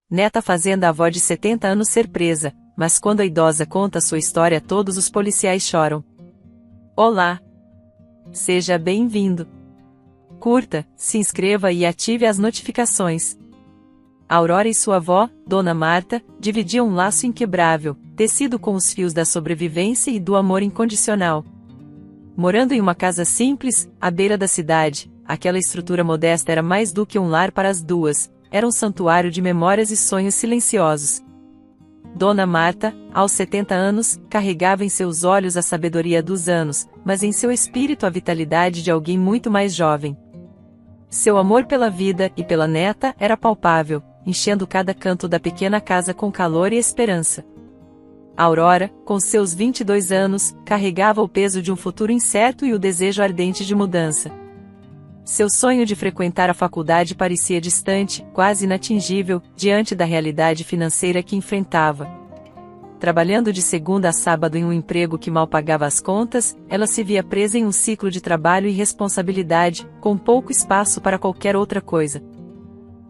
Neta fazendo a avó de 70 anos ser presa, mas quando a idosa conta sua história todos os policiais choram. Olá! Seja bem-vindo! Curta, se inscreva e ative as notificações. Aurora e sua avó, Dona Marta, dividiam um laço inquebrável, tecido com os fios da sobrevivência e do amor incondicional. Morando em uma casa simples, à beira da cidade, aquela estrutura modesta era mais do que um lar para as duas, era um santuário de memórias e sonhos silenciosos. Dona Marta, aos 70 anos, carregava em seus olhos a sabedoria dos anos, mas em seu espírito a vitalidade de alguém muito mais jovem. Seu amor pela vida e pela neta era palpável, enchendo cada canto da pequena casa com calor e esperança. Aurora, com seus 22 anos, carregava o peso de um futuro incerto e o desejo ardente de mudança. Seu sonho de frequentar a faculdade parecia distante, quase inatingível, diante da realidade financeira que enfrentava. Trabalhando de segunda a sábado em um emprego que mal pagava as contas, ela se via presa em um ciclo de trabalho e responsabilidade, com pouco espaço para qualquer outra coisa.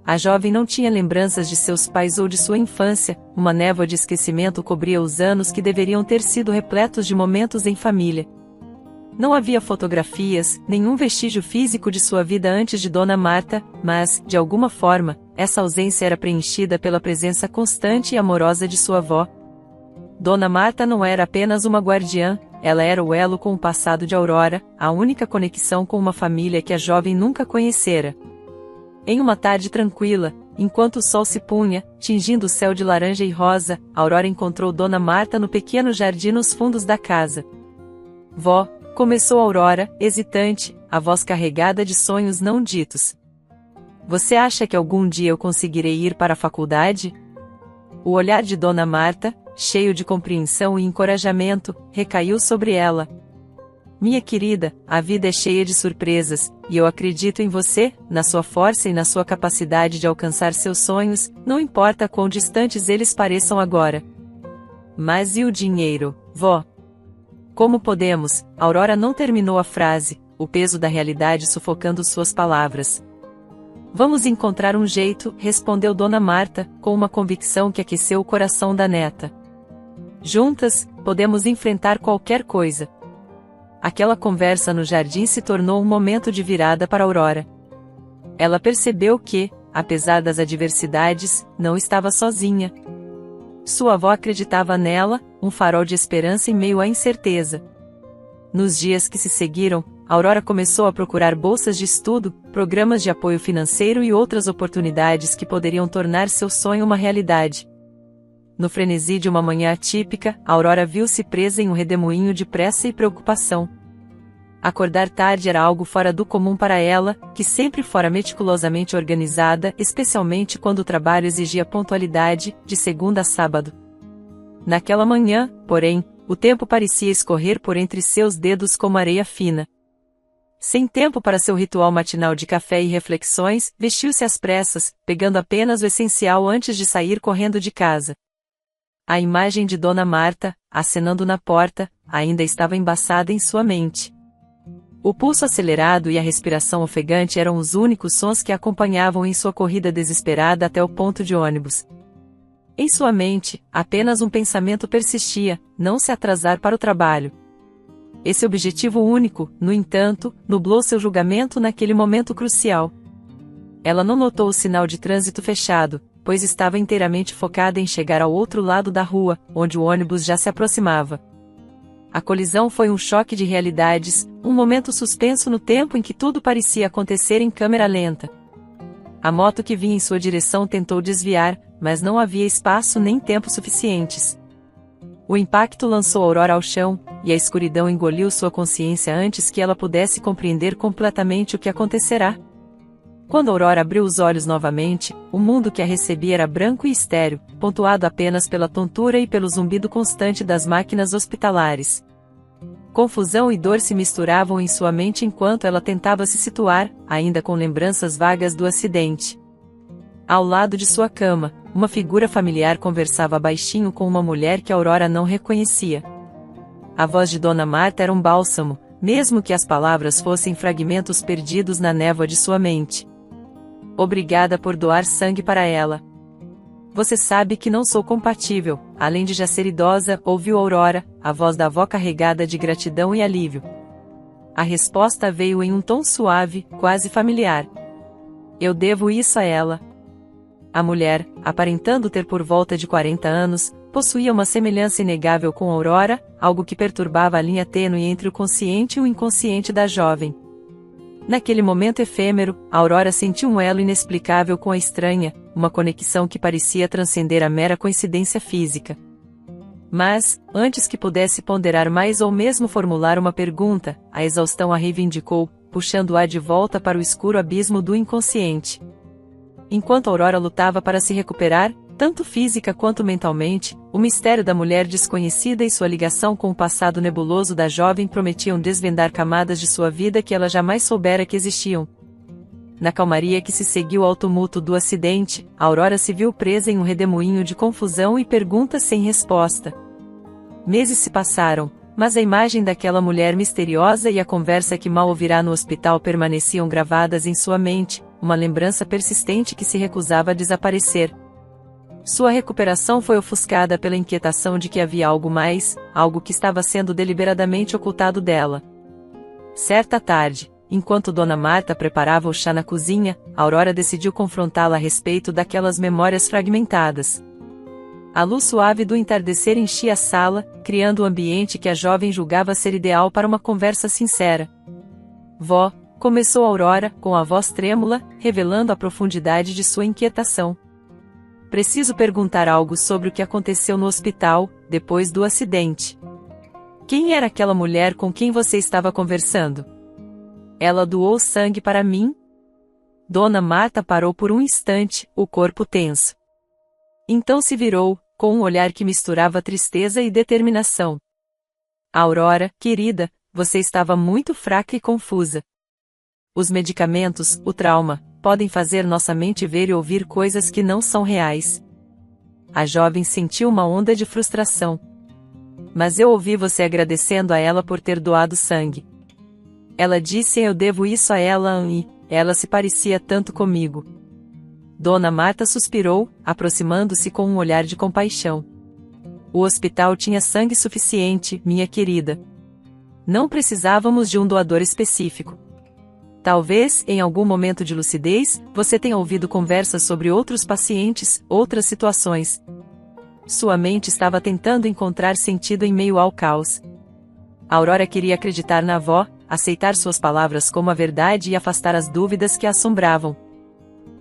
A jovem não tinha lembranças de seus pais ou de sua infância, uma névoa de esquecimento cobria os anos que deveriam ter sido repletos de momentos em família. Não havia fotografias, nenhum vestígio físico de sua vida antes de Dona Marta, mas, de alguma forma, essa ausência era preenchida pela presença constante e amorosa de sua avó. Dona Marta não era apenas uma guardiã, ela era o elo com o passado de Aurora, a única conexão com uma família que a jovem nunca conhecera. Em uma tarde tranquila, enquanto o sol se punha, tingindo o céu de laranja e rosa, Aurora encontrou Dona Marta no pequeno jardim nos fundos da casa. Vó, começou Aurora, hesitante, a voz carregada de sonhos não ditos. Você acha que algum dia eu conseguirei ir para a faculdade? O olhar de Dona Marta, cheio de compreensão e encorajamento, recaiu sobre ela. Minha querida, a vida é cheia de surpresas, e eu acredito em você, na sua força e na sua capacidade de alcançar seus sonhos, não importa quão distantes eles pareçam agora. Mas e o dinheiro, vó? Como podemos? Aurora não terminou a frase, o peso da realidade sufocando suas palavras. Vamos encontrar um jeito, respondeu Dona Marta, com uma convicção que aqueceu o coração da neta. Juntas, podemos enfrentar qualquer coisa. Aquela conversa no jardim se tornou um momento de virada para Aurora. Ela percebeu que, apesar das adversidades, não estava sozinha. Sua avó acreditava nela, um farol de esperança em meio à incerteza. Nos dias que se seguiram, Aurora começou a procurar bolsas de estudo, programas de apoio financeiro e outras oportunidades que poderiam tornar seu sonho uma realidade. No frenesi de uma manhã atípica, Aurora viu-se presa em um redemoinho de pressa e preocupação. Acordar tarde era algo fora do comum para ela, que sempre fora meticulosamente organizada, especialmente quando o trabalho exigia pontualidade, de segunda a sábado. Naquela manhã, porém, o tempo parecia escorrer por entre seus dedos como areia fina. Sem tempo para seu ritual matinal de café e reflexões, vestiu-se às pressas, pegando apenas o essencial antes de sair correndo de casa. A imagem de Dona Marta, acenando na porta, ainda estava embaçada em sua mente. O pulso acelerado e a respiração ofegante eram os únicos sons que a acompanhavam em sua corrida desesperada até o ponto de ônibus. Em sua mente, apenas um pensamento persistia: não se atrasar para o trabalho. Esse objetivo único, no entanto, nublou seu julgamento naquele momento crucial. Ela não notou o sinal de trânsito fechado, pois estava inteiramente focada em chegar ao outro lado da rua, onde o ônibus já se aproximava. A colisão foi um choque de realidades, um momento suspenso no tempo em que tudo parecia acontecer em câmera lenta. A moto que vinha em sua direção tentou desviar, mas não havia espaço nem tempo suficientes. O impacto lançou Aurora ao chão, e a escuridão engoliu sua consciência antes que ela pudesse compreender completamente o que acontecerá. Quando Aurora abriu os olhos novamente, o mundo que a recebia era branco e estéril, pontuado apenas pela tontura e pelo zumbido constante das máquinas hospitalares. Confusão e dor se misturavam em sua mente enquanto ela tentava se situar, ainda com lembranças vagas do acidente. Ao lado de sua cama, uma figura familiar conversava baixinho com uma mulher que Aurora não reconhecia. A voz de Dona Marta era um bálsamo, mesmo que as palavras fossem fragmentos perdidos na névoa de sua mente. Obrigada por doar sangue para ela. você sabe que não sou compatível, além de já ser idosa, ouviu Aurora, a voz da avó carregada de gratidão e alívio. A resposta veio em um tom suave, quase familiar. Eu devo isso a ela. A mulher, aparentando ter por volta de 40 anos, possuía uma semelhança inegável com Aurora, algo que perturbava a linha tênue entre o consciente e o inconsciente da jovem. Naquele momento efêmero, Aurora sentiu um elo inexplicável com a estranha, uma conexão que parecia transcender a mera coincidência física. Mas, antes que pudesse ponderar mais ou mesmo formular uma pergunta, a exaustão a reivindicou, puxando-a de volta para o escuro abismo do inconsciente. Enquanto Aurora lutava para se recuperar, tanto física quanto mentalmente, o mistério da mulher desconhecida e sua ligação com o passado nebuloso da jovem prometiam desvendar camadas de sua vida que ela jamais soubera que existiam. Na calmaria que se seguiu ao tumulto do acidente, Aurora se viu presa em um redemoinho de confusão e perguntas sem resposta. Meses se passaram, mas a imagem daquela mulher misteriosa e a conversa que mal ouvirá no hospital permaneciam gravadas em sua mente, uma lembrança persistente que se recusava a desaparecer. Sua recuperação foi ofuscada pela inquietação de que havia algo mais, algo que estava sendo deliberadamente ocultado dela. Certa tarde, enquanto Dona Marta preparava o chá na cozinha, Aurora decidiu confrontá-la a respeito daquelas memórias fragmentadas. A luz suave do entardecer enchia a sala, criando o ambiente que a jovem julgava ser ideal para uma conversa sincera. Vó, começou Aurora, com a voz trêmula, revelando a profundidade de sua inquietação. Preciso perguntar algo sobre o que aconteceu no hospital, depois do acidente. Quem era aquela mulher com quem você estava conversando? Ela doou sangue para mim? Dona Marta parou por um instante, o corpo tenso. Então se virou, com um olhar que misturava tristeza e determinação. Aurora, querida, você estava muito fraca e confusa. Os medicamentos, o trauma, podem fazer nossa mente ver e ouvir coisas que não são reais. A jovem sentiu uma onda de frustração. Mas eu ouvi você agradecendo a ela por ter doado sangue. Ela disse eu devo isso a ela e ela se parecia tanto comigo. Dona Marta suspirou, aproximando-se com um olhar de compaixão. O hospital tinha sangue suficiente, minha querida. Não precisávamos de um doador específico. Talvez, em algum momento de lucidez, você tenha ouvido conversas sobre outros pacientes, outras situações. Sua mente estava tentando encontrar sentido em meio ao caos. Aurora queria acreditar na avó, aceitar suas palavras como a verdade e afastar as dúvidas que a assombravam.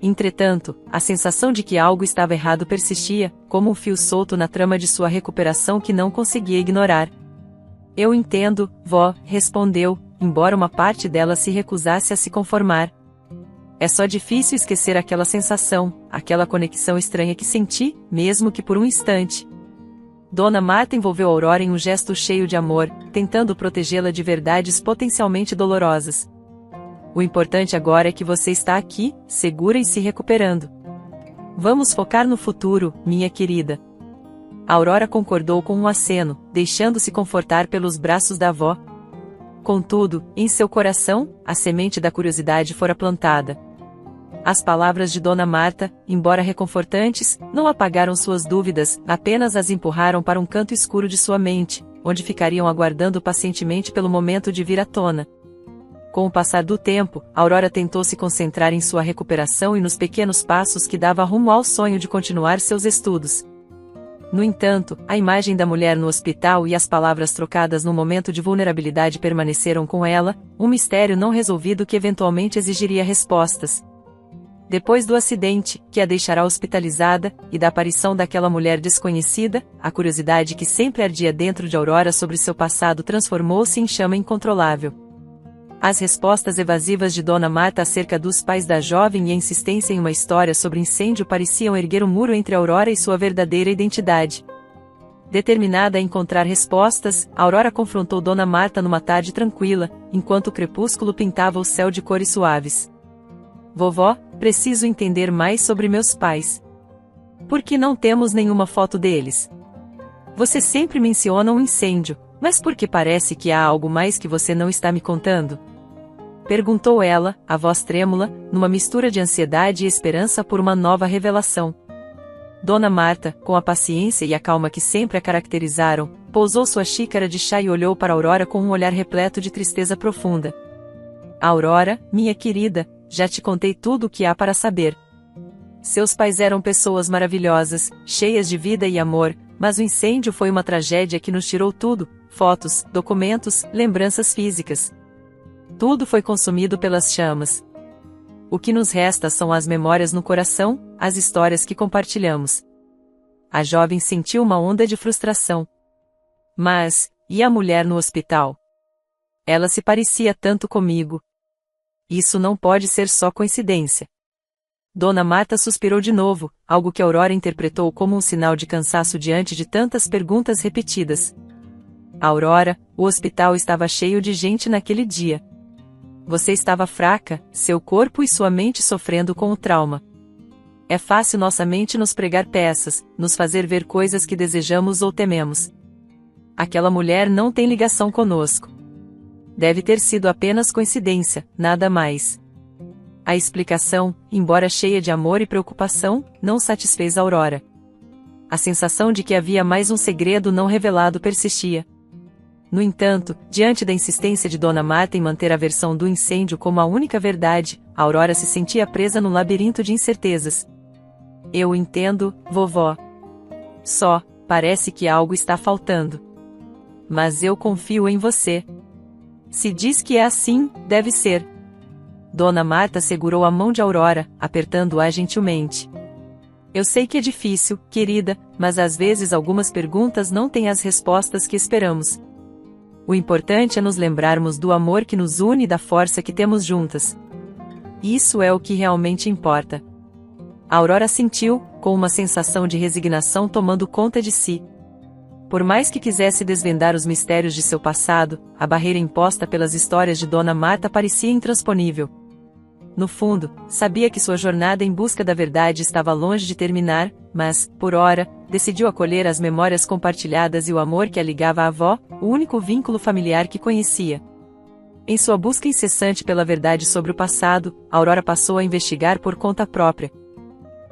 Entretanto, a sensação de que algo estava errado persistia, como um fio solto na trama de sua recuperação que não conseguia ignorar. Eu entendo, vó, respondeu, embora uma parte dela se recusasse a se conformar. É só difícil esquecer aquela sensação, aquela conexão estranha que senti, mesmo que por um instante. Dona Marta envolveu Aurora em um gesto cheio de amor, tentando protegê-la de verdades potencialmente dolorosas. O importante agora é que você está aqui, segura e se recuperando. Vamos focar no futuro, minha querida. Aurora concordou com um aceno, deixando-se confortar pelos braços da avó. Contudo, em seu coração, a semente da curiosidade fora plantada. As palavras de Dona Marta, embora reconfortantes, não apagaram suas dúvidas, apenas as empurraram para um canto escuro de sua mente, onde ficariam aguardando pacientemente pelo momento de vir à tona. Com o passar do tempo, Aurora tentou se concentrar em sua recuperação e nos pequenos passos que dava rumo ao sonho de continuar seus estudos. No entanto, a imagem da mulher no hospital e as palavras trocadas no momento de vulnerabilidade permaneceram com ela, um mistério não resolvido que eventualmente exigiria respostas. Depois do acidente, que a deixará hospitalizada, e da aparição daquela mulher desconhecida, a curiosidade que sempre ardia dentro de Aurora sobre seu passado transformou-se em chama incontrolável. As respostas evasivas de Dona Marta acerca dos pais da jovem e a insistência em uma história sobre incêndio pareciam erguer um muro entre Aurora e sua verdadeira identidade. Determinada a encontrar respostas, Aurora confrontou Dona Marta numa tarde tranquila, enquanto o crepúsculo pintava o céu de cores suaves. Vovó, preciso entender mais sobre meus pais. Por que não temos nenhuma foto deles? Você sempre menciona um incêndio, mas por que parece que há algo mais que você não está me contando? Perguntou ela, a voz trêmula, numa mistura de ansiedade e esperança por uma nova revelação. Dona Marta, com a paciência e a calma que sempre a caracterizaram, pousou sua xícara de chá e olhou para Aurora com um olhar repleto de tristeza profunda. Aurora, minha querida, já te contei tudo o que há para saber. Seus pais eram pessoas maravilhosas, cheias de vida e amor, mas o incêndio foi uma tragédia que nos tirou tudo: fotos, documentos, lembranças físicas. Tudo foi consumido pelas chamas. O que nos resta são as memórias no coração, as histórias que compartilhamos. A jovem sentiu uma onda de frustração. Mas, e a mulher no hospital? Ela se parecia tanto comigo. Isso não pode ser só coincidência. Dona Marta suspirou de novo, algo que Aurora interpretou como um sinal de cansaço diante de tantas perguntas repetidas. Aurora, o hospital estava cheio de gente naquele dia. Você estava fraca, seu corpo e sua mente sofrendo com o trauma. É fácil nossa mente nos pregar peças, nos fazer ver coisas que desejamos ou tememos. Aquela mulher não tem ligação conosco. Deve ter sido apenas coincidência, nada mais. A explicação, embora cheia de amor e preocupação, não satisfez Aurora. A sensação de que havia mais um segredo não revelado persistia. No entanto, diante da insistência de Dona Marta em manter a versão do incêndio como a única verdade, Aurora se sentia presa no labirinto de incertezas. Eu entendo, vovó. Só, parece que algo está faltando. Mas eu confio em você. Se diz que é assim, deve ser. Dona Marta segurou a mão de Aurora, apertando-a gentilmente. Eu sei que é difícil, querida, mas às vezes algumas perguntas não têm as respostas que esperamos. O importante é nos lembrarmos do amor que nos une e da força que temos juntas. Isso é o que realmente importa. Aurora sentiu, com uma sensação de resignação tomando conta de si. Por mais que quisesse desvendar os mistérios de seu passado, a barreira imposta pelas histórias de Dona Marta parecia intransponível. No fundo, sabia que sua jornada em busca da verdade estava longe de terminar, mas, por ora, decidiu acolher as memórias compartilhadas e o amor que a ligava à avó, o único vínculo familiar que conhecia. Em sua busca incessante pela verdade sobre o passado, Aurora passou a investigar por conta própria.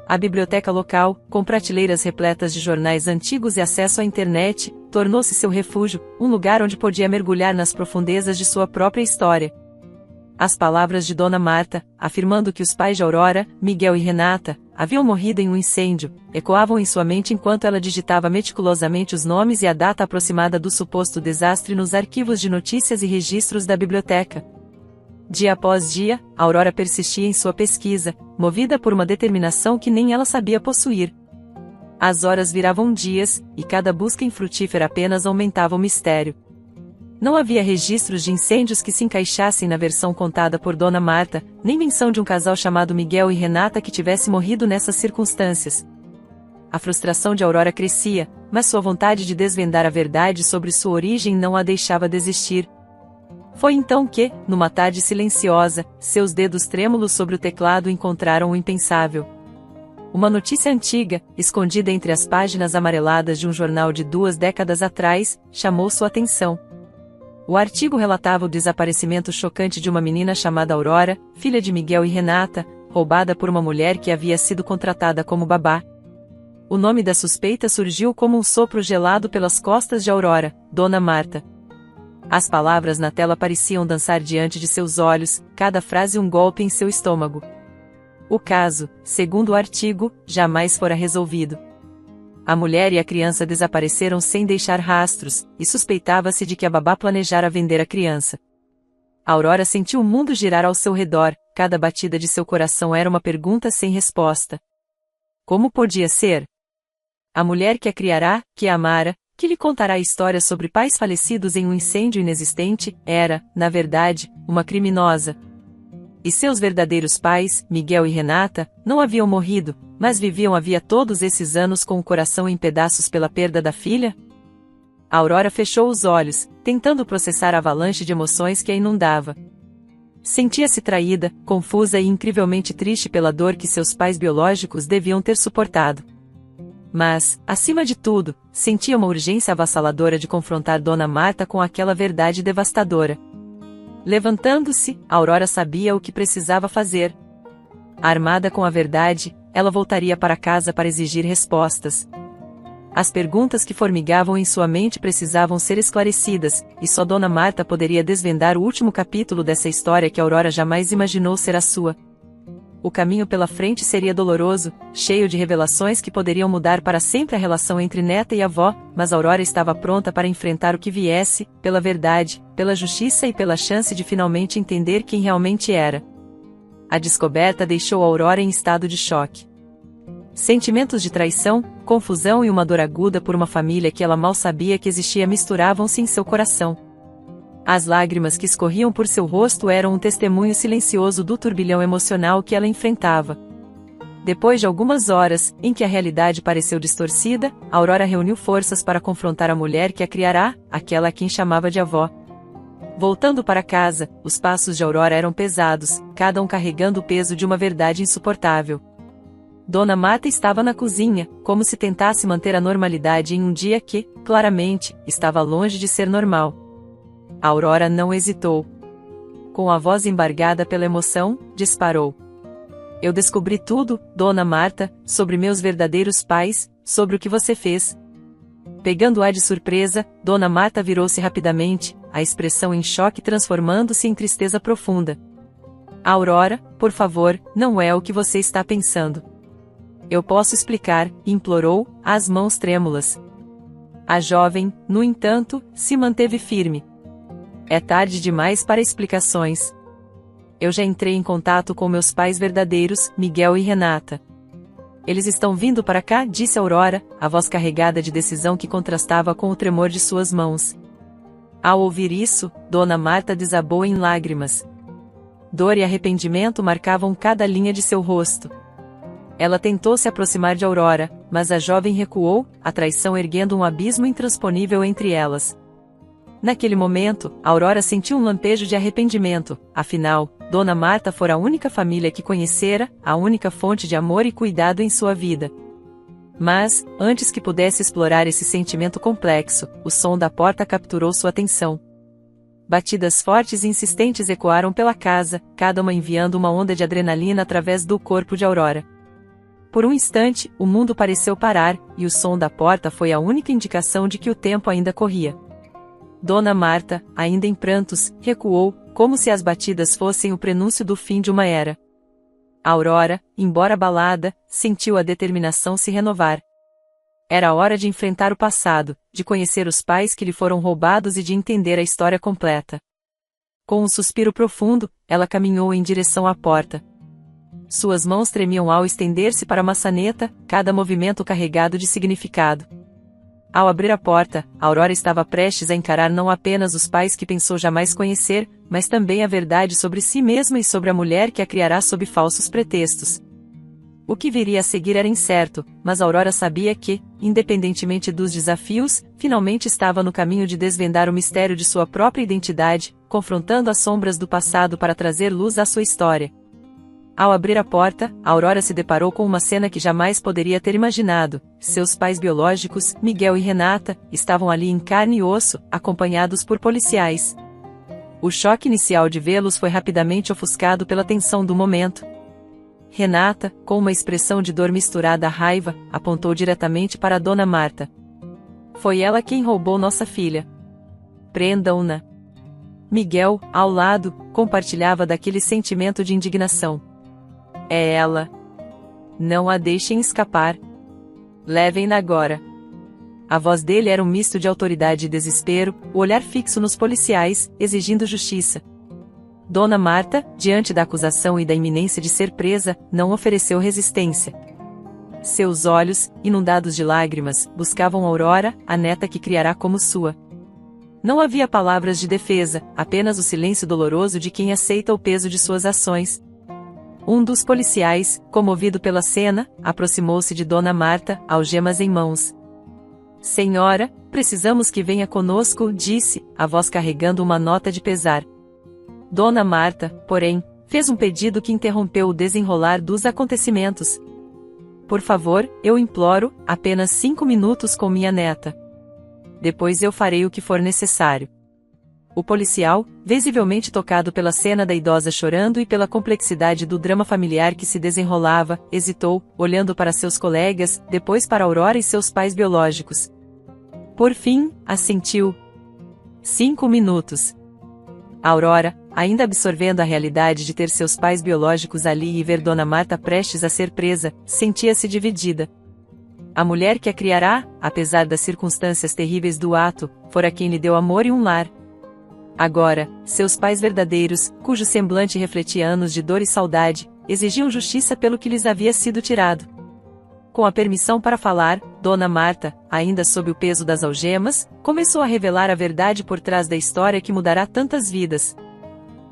A biblioteca local, com prateleiras repletas de jornais antigos e acesso à internet, tornou-se seu refúgio, um lugar onde podia mergulhar nas profundezas de sua própria história. As palavras de Dona Marta, afirmando que os pais de Aurora, Miguel e Renata, haviam morrido em um incêndio, ecoavam em sua mente enquanto ela digitava meticulosamente os nomes e a data aproximada do suposto desastre nos arquivos de notícias e registros da biblioteca. Dia após dia, Aurora persistia em sua pesquisa, movida por uma determinação que nem ela sabia possuir. As horas viravam dias, e cada busca infrutífera apenas aumentava o mistério. Não havia registros de incêndios que se encaixassem na versão contada por Dona Marta, nem menção de um casal chamado Miguel e Renata que tivesse morrido nessas circunstâncias. A frustração de Aurora crescia, mas sua vontade de desvendar a verdade sobre sua origem não a deixava desistir. Foi então que, numa tarde silenciosa, seus dedos trêmulos sobre o teclado encontraram o impensável. Uma notícia antiga, escondida entre as páginas amareladas de um jornal de 2 décadas atrás, chamou sua atenção. O artigo relatava o desaparecimento chocante de uma menina chamada Aurora, filha de Miguel e Renata, roubada por uma mulher que havia sido contratada como babá. O nome da suspeita surgiu como um sopro gelado pelas costas de Aurora, Dona Marta. As palavras na tela pareciam dançar diante de seus olhos, cada frase um golpe em seu estômago. O caso, segundo o artigo, jamais fora resolvido. A mulher e a criança desapareceram sem deixar rastros, e suspeitava-se de que a babá planejara vender a criança. Aurora sentiu o mundo girar ao seu redor, cada batida de seu coração era uma pergunta sem resposta. Como podia ser? A mulher que a criará, que a amara, que lhe contará histórias sobre pais falecidos em um incêndio inexistente, era, na verdade, uma criminosa. E seus verdadeiros pais, Miguel e Renata, não haviam morrido, mas viviam havia todos esses anos com o coração em pedaços pela perda da filha? Aurora fechou os olhos, tentando processar a avalanche de emoções que a inundava. Sentia-se traída, confusa e incrivelmente triste pela dor que seus pais biológicos deviam ter suportado. Mas, acima de tudo, sentia uma urgência avassaladora de confrontar Dona Marta com aquela verdade devastadora. Levantando-se, Aurora sabia o que precisava fazer. Armada com a verdade, ela voltaria para casa para exigir respostas. As perguntas que formigavam em sua mente precisavam ser esclarecidas, e só Dona Marta poderia desvendar o último capítulo dessa história que Aurora jamais imaginou ser a sua. O caminho pela frente seria doloroso, cheio de revelações que poderiam mudar para sempre a relação entre neta e avó, mas Aurora estava pronta para enfrentar o que viesse, pela verdade, pela justiça e pela chance de finalmente entender quem realmente era. A descoberta deixou Aurora em estado de choque. Sentimentos de traição, confusão e uma dor aguda por uma família que ela mal sabia que existia misturavam-se em seu coração. As lágrimas que escorriam por seu rosto eram um testemunho silencioso do turbilhão emocional que ela enfrentava. Depois de algumas horas, em que a realidade pareceu distorcida, Aurora reuniu forças para confrontar a mulher que a criará, aquela a quem chamava de avó. Voltando para casa, os passos de Aurora eram pesados, cada um carregando o peso de uma verdade insuportável. Dona Marta estava na cozinha, como se tentasse manter a normalidade em um dia que, claramente, estava longe de ser normal. Aurora não hesitou. Com a voz embargada pela emoção, disparou. Eu descobri tudo, Dona Marta, sobre meus verdadeiros pais, sobre o que você fez. Pegando-a de surpresa, Dona Marta virou-se rapidamente, a expressão em choque transformando-se em tristeza profunda. Aurora, por favor, não é o que você está pensando. Eu posso explicar, implorou, as mãos trêmulas. A jovem, no entanto, se manteve firme. É tarde demais para explicações. Eu já entrei em contato com meus pais verdadeiros, Miguel e Renata. Eles estão vindo para cá, disse Aurora, a voz carregada de decisão que contrastava com o tremor de suas mãos. Ao ouvir isso, Dona Marta desabou em lágrimas. Dor e arrependimento marcavam cada linha de seu rosto. Ela tentou se aproximar de Aurora, mas a jovem recuou, a traição erguendo um abismo intransponível entre elas. Naquele momento, Aurora sentiu um lampejo de arrependimento, afinal, Dona Marta fora a única família que conhecera, a única fonte de amor e cuidado em sua vida. Mas, antes que pudesse explorar esse sentimento complexo, o som da porta capturou sua atenção. Batidas fortes e insistentes ecoaram pela casa, cada uma enviando uma onda de adrenalina através do corpo de Aurora. Por um instante, o mundo pareceu parar, e o som da porta foi a única indicação de que o tempo ainda corria. Dona Marta, ainda em prantos, recuou, como se as batidas fossem o prenúncio do fim de uma era. Aurora, embora abalada, sentiu a determinação se renovar. Era hora de enfrentar o passado, de conhecer os pais que lhe foram roubados e de entender a história completa. Com um suspiro profundo, ela caminhou em direção à porta. Suas mãos tremiam ao estender-se para a maçaneta, cada movimento carregado de significado. Ao abrir a porta, Aurora estava prestes a encarar não apenas os pais que pensou jamais conhecer, mas também a verdade sobre si mesma e sobre a mulher que a criará sob falsos pretextos. O que viria a seguir era incerto, mas Aurora sabia que, independentemente dos desafios, finalmente estava no caminho de desvendar o mistério de sua própria identidade, confrontando as sombras do passado para trazer luz à sua história. Ao abrir a porta, Aurora se deparou com uma cena que jamais poderia ter imaginado. Seus pais biológicos, Miguel e Renata, estavam ali em carne e osso, acompanhados por policiais. O choque inicial de vê-los foi rapidamente ofuscado pela tensão do momento. Renata, com uma expressão de dor misturada à raiva, apontou diretamente para Dona Marta. Foi ela quem roubou nossa filha. Prendam-na. Miguel, ao lado, compartilhava daquele sentimento de indignação. É ela. Não a deixem escapar. Levem-na agora. A voz dele era um misto de autoridade e desespero, o olhar fixo nos policiais, exigindo justiça. Dona Marta, diante da acusação e da iminência de ser presa, não ofereceu resistência. Seus olhos, inundados de lágrimas, buscavam Aurora, a neta que criará como sua. Não havia palavras de defesa, apenas o silêncio doloroso de quem aceita o peso de suas ações. Um dos policiais, comovido pela cena, aproximou-se de Dona Marta, algemas em mãos. Senhora, precisamos que venha conosco, disse, a voz carregando uma nota de pesar. Dona Marta, porém, fez um pedido que interrompeu o desenrolar dos acontecimentos. Por favor, eu imploro, apenas 5 minutos com minha neta. Depois eu farei o que for necessário. O policial, visivelmente tocado pela cena da idosa chorando e pela complexidade do drama familiar que se desenrolava, hesitou, olhando para seus colegas, depois para Aurora e seus pais biológicos. Por fim, assentiu. 5 minutos. Aurora, ainda absorvendo a realidade de ter seus pais biológicos ali e ver Dona Marta prestes a ser presa, sentia-se dividida. A mulher que a criará, apesar das circunstâncias terríveis do ato, fora quem lhe deu amor e um lar. Agora, seus pais verdadeiros, cujo semblante refletia anos de dor e saudade, exigiam justiça pelo que lhes havia sido tirado. Com a permissão para falar, Dona Marta, ainda sob o peso das algemas, começou a revelar a verdade por trás da história que mudará tantas vidas.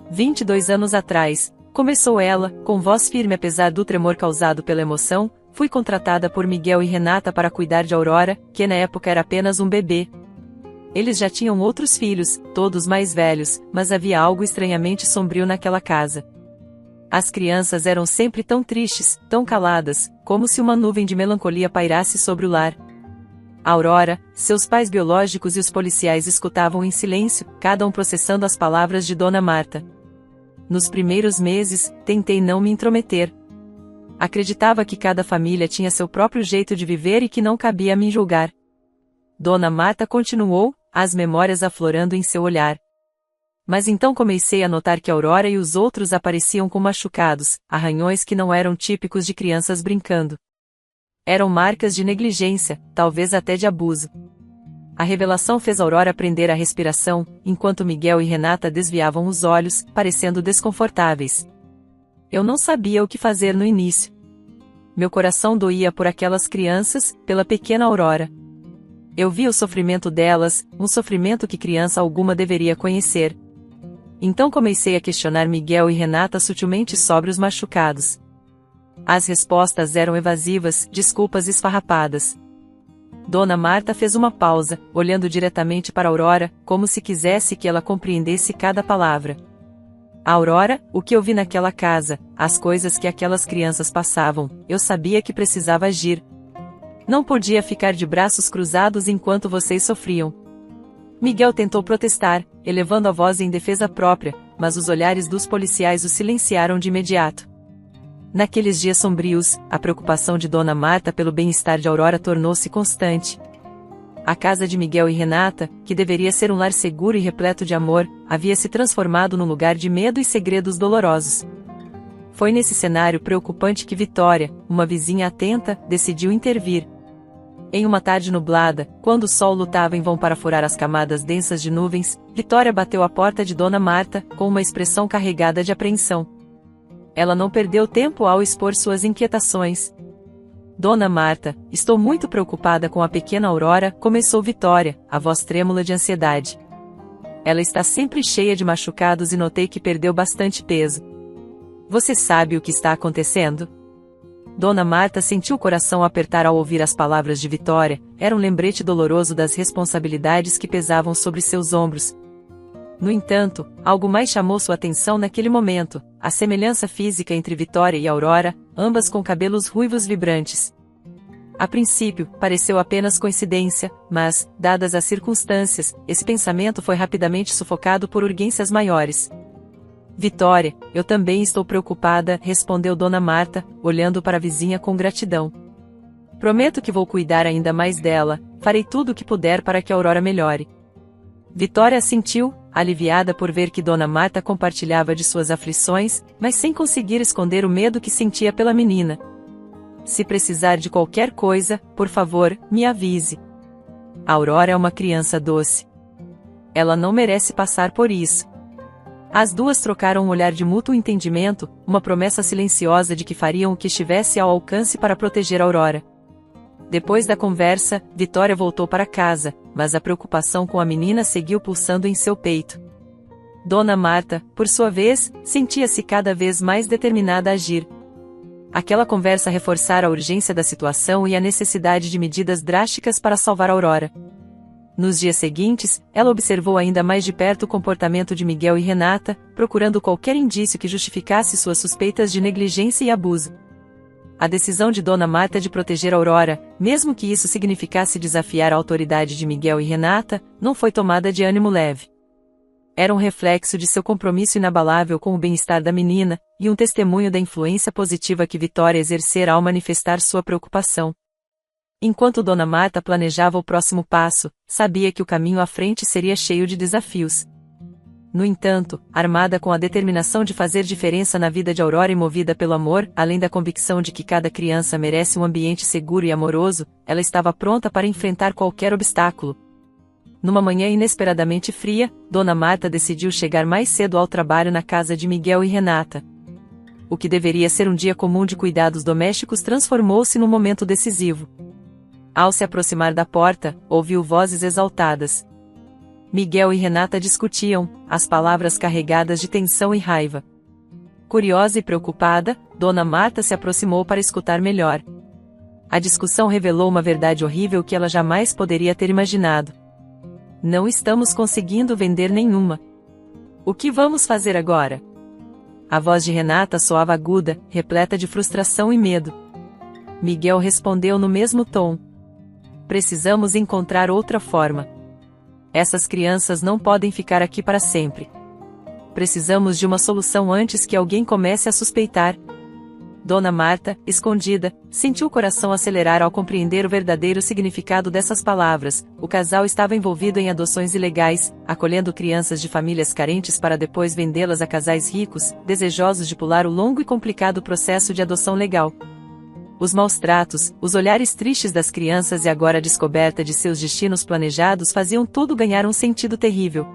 22 anos atrás, começou ela, com voz firme apesar do tremor causado pela emoção, fui contratada por Miguel e Renata para cuidar de Aurora, que na época era apenas um bebê. Eles já tinham outros filhos, todos mais velhos, mas havia algo estranhamente sombrio naquela casa. As crianças eram sempre tão tristes, tão caladas, como se uma nuvem de melancolia pairasse sobre o lar. Aurora, seus pais biológicos e os policiais escutavam em silêncio, cada um processando as palavras de Dona Marta. Nos primeiros meses, tentei não me intrometer. Acreditava que cada família tinha seu próprio jeito de viver e que não cabia a mim julgar. Dona Marta continuou, as memórias aflorando em seu olhar. Mas então comecei a notar que Aurora e os outros apareciam com machucados, arranhões que não eram típicos de crianças brincando. Eram marcas de negligência, talvez até de abuso. A revelação fez Aurora prender a respiração, enquanto Miguel e Renata desviavam os olhos, parecendo desconfortáveis. Eu não sabia o que fazer no início. Meu coração doía por aquelas crianças, pela pequena Aurora. Eu via o sofrimento delas, um sofrimento que criança alguma deveria conhecer. Então comecei a questionar Miguel e Renata sutilmente sobre os machucados. As respostas eram evasivas, desculpas esfarrapadas. Dona Marta fez uma pausa, olhando diretamente para Aurora, como se quisesse que ela compreendesse cada palavra. Aurora, o que eu vi naquela casa, as coisas que aquelas crianças passavam, eu sabia que precisava agir. Não podia ficar de braços cruzados enquanto vocês sofriam. Miguel tentou protestar, elevando a voz em defesa própria, mas os olhares dos policiais o silenciaram de imediato. Naqueles dias sombrios, a preocupação de Dona Marta pelo bem-estar de Aurora tornou-se constante. A casa de Miguel e Renata, que deveria ser um lar seguro e repleto de amor, havia se transformado num lugar de medo e segredos dolorosos. Foi nesse cenário preocupante que Vitória, uma vizinha atenta, decidiu intervir. Em uma tarde nublada, quando o sol lutava em vão para furar as camadas densas de nuvens, Vitória bateu à porta de Dona Marta, com uma expressão carregada de apreensão. Ela não perdeu tempo ao expor suas inquietações. Dona Marta, estou muito preocupada com a pequena Aurora, começou Vitória, a voz trêmula de ansiedade. Ela está sempre cheia de machucados e notei que perdeu bastante peso. Você sabe o que está acontecendo? Dona Marta sentiu o coração apertar ao ouvir as palavras de Vitória, era um lembrete doloroso das responsabilidades que pesavam sobre seus ombros. No entanto, algo mais chamou sua atenção naquele momento, a semelhança física entre Vitória e Aurora, ambas com cabelos ruivos vibrantes. A princípio, pareceu apenas coincidência, mas, dadas as circunstâncias, esse pensamento foi rapidamente sufocado por urgências maiores. Vitória, eu também estou preocupada, respondeu Dona Marta, olhando para a vizinha com gratidão. Prometo que vou cuidar ainda mais dela, farei tudo o que puder para que a Aurora melhore. Vitória assentiu, aliviada por ver que Dona Marta compartilhava de suas aflições, mas sem conseguir esconder o medo que sentia pela menina. Se precisar de qualquer coisa, por favor, me avise. A Aurora é uma criança doce. Ela não merece passar por isso. As duas trocaram um olhar de mútuo entendimento, uma promessa silenciosa de que fariam o que estivesse ao alcance para proteger Aurora. Depois da conversa, Vitória voltou para casa, mas a preocupação com a menina seguiu pulsando em seu peito. Dona Marta, por sua vez, sentia-se cada vez mais determinada a agir. Aquela conversa reforçara a urgência da situação e a necessidade de medidas drásticas para salvar Aurora. Nos dias seguintes, ela observou ainda mais de perto o comportamento de Miguel e Renata, procurando qualquer indício que justificasse suas suspeitas de negligência e abuso. A decisão de Dona Marta de proteger Aurora, mesmo que isso significasse desafiar a autoridade de Miguel e Renata, não foi tomada de ânimo leve. Era um reflexo de seu compromisso inabalável com o bem-estar da menina, e um testemunho da influência positiva que Vitória exercera ao manifestar sua preocupação. Enquanto Dona Marta planejava o próximo passo, sabia que o caminho à frente seria cheio de desafios. No entanto, armada com a determinação de fazer diferença na vida de Aurora e movida pelo amor, além da convicção de que cada criança merece um ambiente seguro e amoroso, ela estava pronta para enfrentar qualquer obstáculo. Numa manhã inesperadamente fria, Dona Marta decidiu chegar mais cedo ao trabalho na casa de Miguel e Renata. O que deveria ser um dia comum de cuidados domésticos transformou-se num momento decisivo. Ao se aproximar da porta, ouviu vozes exaltadas. Miguel e Renata discutiam, as palavras carregadas de tensão e raiva. Curiosa e preocupada, Dona Marta se aproximou para escutar melhor. A discussão revelou uma verdade horrível que ela jamais poderia ter imaginado. Não estamos conseguindo vender nenhuma. O que vamos fazer agora? A voz de Renata soava aguda, repleta de frustração e medo. Miguel respondeu no mesmo tom. Precisamos encontrar outra forma. Essas crianças não podem ficar aqui para sempre. Precisamos de uma solução antes que alguém comece a suspeitar. Dona Marta, escondida, sentiu o coração acelerar ao compreender o verdadeiro significado dessas palavras. O casal estava envolvido em adoções ilegais, acolhendo crianças de famílias carentes para depois vendê-las a casais ricos, desejosos de pular o longo e complicado processo de adoção legal. Os maus tratos, os olhares tristes das crianças e agora a descoberta de seus destinos planejados faziam tudo ganhar um sentido terrível.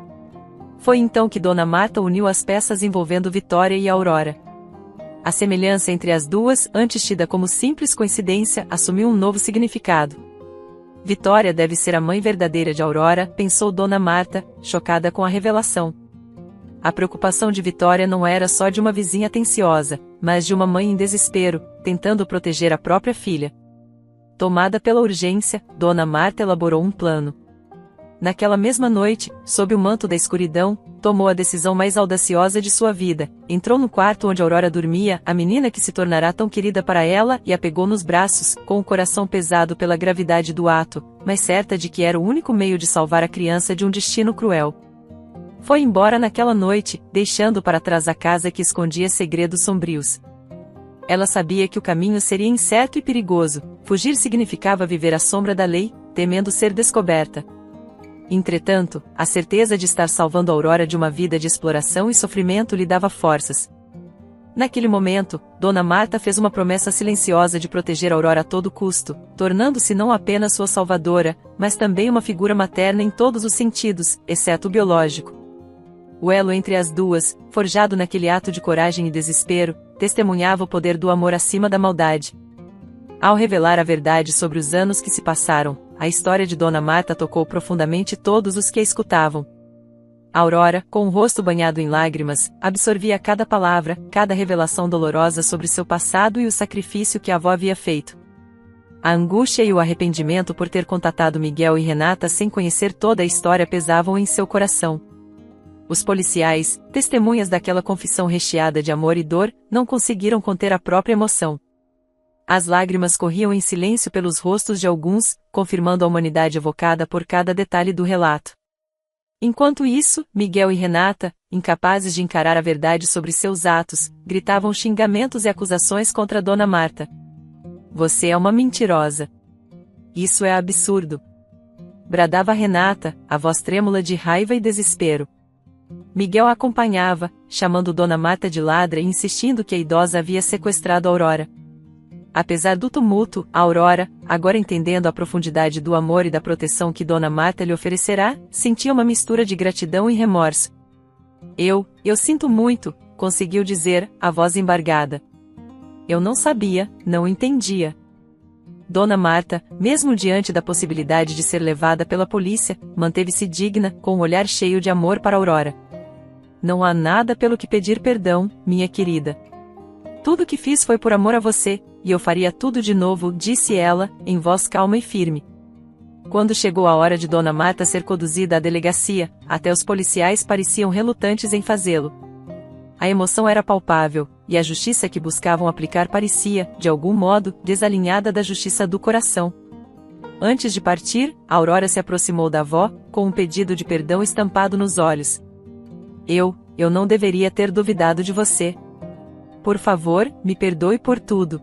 Foi então que Dona Marta uniu as peças envolvendo Vitória e Aurora. A semelhança entre as duas, antes tida como simples coincidência, assumiu um novo significado. Vitória deve ser a mãe verdadeira de Aurora, pensou Dona Marta, chocada com a revelação. A preocupação de Vitória não era só de uma vizinha atenciosa, mas de uma mãe em desespero, tentando proteger a própria filha. Tomada pela urgência, Dona Marta elaborou um plano. Naquela mesma noite, sob o manto da escuridão, tomou a decisão mais audaciosa de sua vida. Entrou no quarto onde Aurora dormia, a menina que se tornará tão querida para ela, e a pegou nos braços, com o coração pesado pela gravidade do ato, mas certa de que era o único meio de salvar a criança de um destino cruel. Foi embora naquela noite, deixando para trás a casa que escondia segredos sombrios. Ela sabia que o caminho seria incerto e perigoso. Fugir significava viver à sombra da lei, temendo ser descoberta. Entretanto, a certeza de estar salvando Aurora de uma vida de exploração e sofrimento lhe dava forças. Naquele momento, Dona Marta fez uma promessa silenciosa de proteger Aurora a todo custo, tornando-se não apenas sua salvadora, mas também uma figura materna em todos os sentidos, exceto o biológico. O elo entre as duas, forjado naquele ato de coragem e desespero, testemunhava o poder do amor acima da maldade. Ao revelar a verdade sobre os anos que se passaram, a história de Dona Marta tocou profundamente todos os que a escutavam. Aurora, com o rosto banhado em lágrimas, absorvia cada palavra, cada revelação dolorosa sobre seu passado e o sacrifício que a avó havia feito. A angústia e o arrependimento por ter contatado Miguel e Renata sem conhecer toda a história pesavam em seu coração. Os policiais, testemunhas daquela confissão recheada de amor e dor, não conseguiram conter a própria emoção. As lágrimas corriam em silêncio pelos rostos de alguns, confirmando a humanidade evocada por cada detalhe do relato. Enquanto isso, Miguel e Renata, incapazes de encarar a verdade sobre seus atos, gritavam xingamentos e acusações contra Dona Marta. Você é uma mentirosa. Isso é absurdo. Bradava Renata, a voz trêmula de raiva e desespero. Miguel a acompanhava, chamando Dona Marta de ladra e insistindo que a idosa havia sequestrado Aurora. Apesar do tumulto, Aurora, agora entendendo a profundidade do amor e da proteção que Dona Marta lhe oferecerá, sentia uma mistura de gratidão e remorso. Eu sinto muito, conseguiu dizer, a voz embargada. Eu não sabia, não entendia. Dona Marta, mesmo diante da possibilidade de ser levada pela polícia, manteve-se digna, com um olhar cheio de amor para Aurora. Não há nada pelo que pedir perdão, minha querida. Tudo o que fiz foi por amor a você, e eu faria tudo de novo, disse ela, em voz calma e firme. Quando chegou a hora de Dona Marta ser conduzida à delegacia, até os policiais pareciam relutantes em fazê-lo. A emoção era palpável, e a justiça que buscavam aplicar parecia, de algum modo, desalinhada da justiça do coração. Antes de partir, Aurora se aproximou da avó, com um pedido de perdão estampado nos olhos. Eu não deveria ter duvidado de você. Por favor, me perdoe por tudo.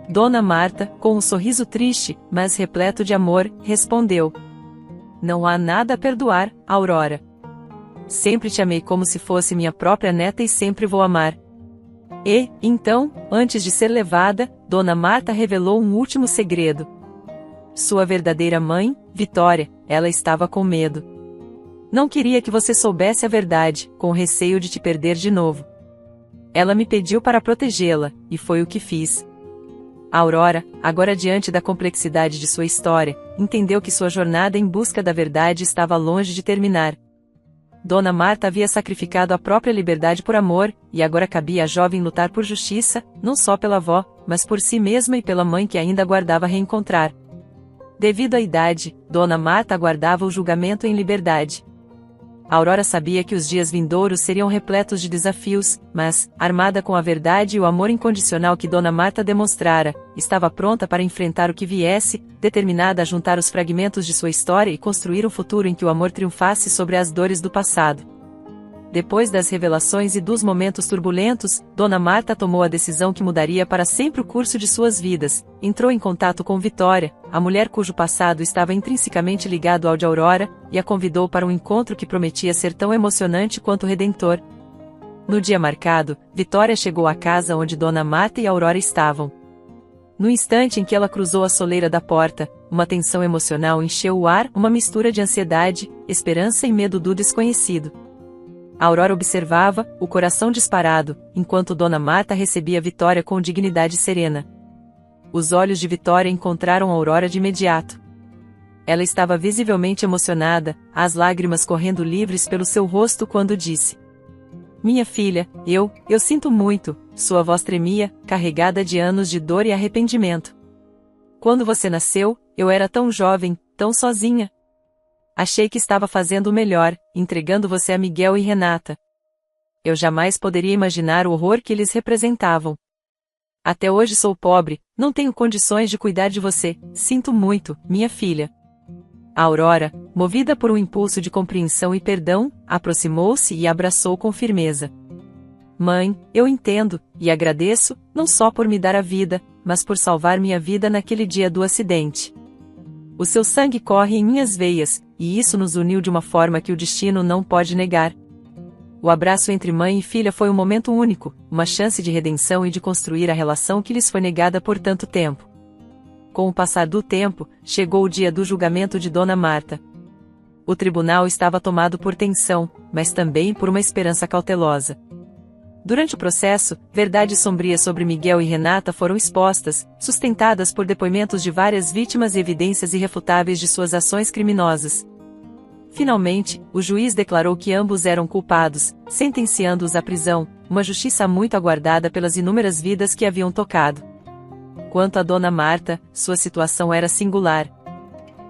Dona Marta, com um sorriso triste, mas repleto de amor, respondeu: Não há nada a perdoar, Aurora. Sempre te amei como se fosse minha própria neta e sempre vou amar. E, então, antes de ser levada, Dona Marta revelou um último segredo. Sua verdadeira mãe, Vitória, ela estava com medo. Não queria que você soubesse a verdade, com receio de te perder de novo. Ela me pediu para protegê-la, e foi o que fiz. Aurora, agora diante da complexidade de sua história, entendeu que sua jornada em busca da verdade estava longe de terminar. Dona Marta havia sacrificado a própria liberdade por amor, e agora cabia à jovem lutar por justiça, não só pela avó, mas por si mesma e pela mãe que ainda aguardava reencontrar. Devido à idade, Dona Marta aguardava o julgamento em liberdade. Aurora sabia que os dias vindouros seriam repletos de desafios, mas, armada com a verdade e o amor incondicional que Dona Marta demonstrara, estava pronta para enfrentar o que viesse, determinada a juntar os fragmentos de sua história e construir um futuro em que o amor triunfasse sobre as dores do passado. Depois das revelações e dos momentos turbulentos, Dona Marta tomou a decisão que mudaria para sempre o curso de suas vidas. Entrou em contato com Vitória, a mulher cujo passado estava intrinsecamente ligado ao de Aurora, e a convidou para um encontro que prometia ser tão emocionante quanto redentor. No dia marcado, Vitória chegou à casa onde Dona Marta e Aurora estavam. No instante em que ela cruzou a soleira da porta, uma tensão emocional encheu o ar, uma mistura de ansiedade, esperança e medo do desconhecido. Aurora observava, o coração disparado, enquanto Dona Marta recebia Vitória com dignidade serena. Os olhos de Vitória encontraram Aurora de imediato. Ela estava visivelmente emocionada, as lágrimas correndo livres pelo seu rosto quando disse: Minha filha, eu sinto muito. Sua voz tremia, carregada de anos de dor e arrependimento. Quando você nasceu, eu era tão jovem, tão sozinha. Achei que estava fazendo o melhor, entregando você a Miguel e Renata. Eu jamais poderia imaginar o horror que eles representavam. Até hoje sou pobre, não tenho condições de cuidar de você, sinto muito, minha filha. A Aurora, movida por um impulso de compreensão e perdão, aproximou-se e abraçou com firmeza. Mãe, eu entendo, e agradeço, não só por me dar a vida, mas por salvar minha vida naquele dia do acidente. O seu sangue corre em minhas veias, e isso nos uniu de uma forma que o destino não pode negar. O abraço entre mãe e filha foi um momento único, uma chance de redenção e de construir a relação que lhes foi negada por tanto tempo. Com o passar do tempo, chegou o dia do julgamento de Dona Marta. O tribunal estava tomado por tensão, mas também por uma esperança cautelosa. Durante o processo, verdades sombrias sobre Miguel e Renata foram expostas, sustentadas por depoimentos de várias vítimas e evidências irrefutáveis de suas ações criminosas. Finalmente, o juiz declarou que ambos eram culpados, sentenciando-os à prisão, uma justiça muito aguardada pelas inúmeras vidas que haviam tocado. Quanto a Dona Marta, sua situação era singular.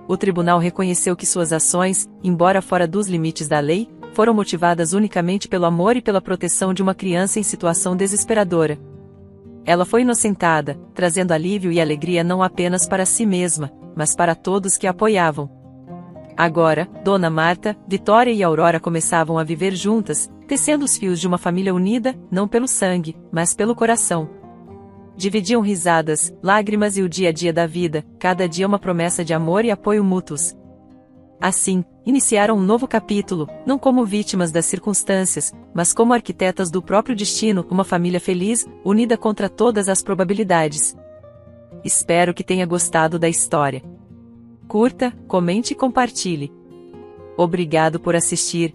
O tribunal reconheceu que suas ações, embora fora dos limites da lei, foram motivadas unicamente pelo amor e pela proteção de uma criança em situação desesperadora. Ela foi inocentada, trazendo alívio e alegria não apenas para si mesma, mas para todos que a apoiavam. Agora, Dona Marta, Vitória e Aurora começavam a viver juntas, tecendo os fios de uma família unida, não pelo sangue, mas pelo coração. Dividiam risadas, lágrimas e o dia a dia da vida, cada dia uma promessa de amor e apoio mútuos. Assim, iniciaram um novo capítulo, não como vítimas das circunstâncias, mas como arquitetas do próprio destino, uma família feliz, unida contra todas as probabilidades. Espero que tenha gostado da história. Curta, comente e compartilhe. Obrigado por assistir.